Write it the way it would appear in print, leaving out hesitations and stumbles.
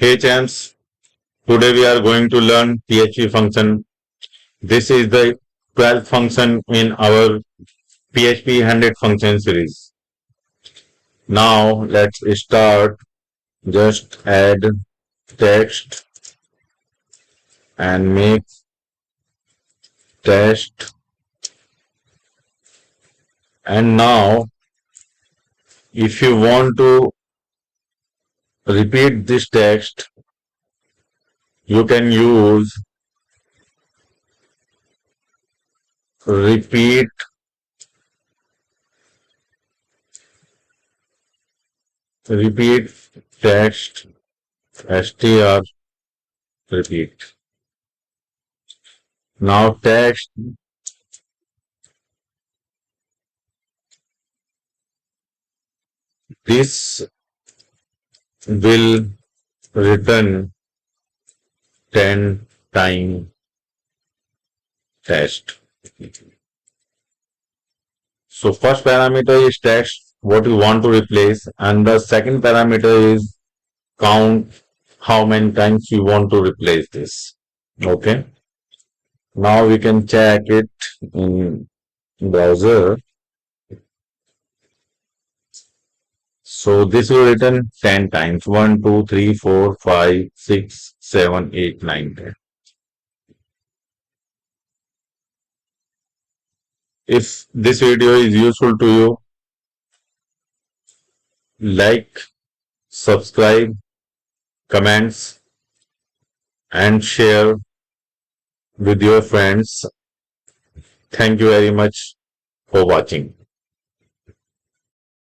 Hey champs, today we are going to learn PHP function. This is the 12th function in our PHP 100 function series. Now let's start. Just add text and make test. And now if you want to repeat this text, you can use repeat text str repeat. Now text this will return 10 time test. So first parameter is text, what you want to replace, and the second parameter is count how many times you want to replace this. Okay. Now we can check it in browser. So this will return 10 times. 1, 2, 3, 4, 5, 6, 7, 8, 9, 10. If this video is useful to you, like, subscribe, comments, and share with your friends. Thank you very much for watching.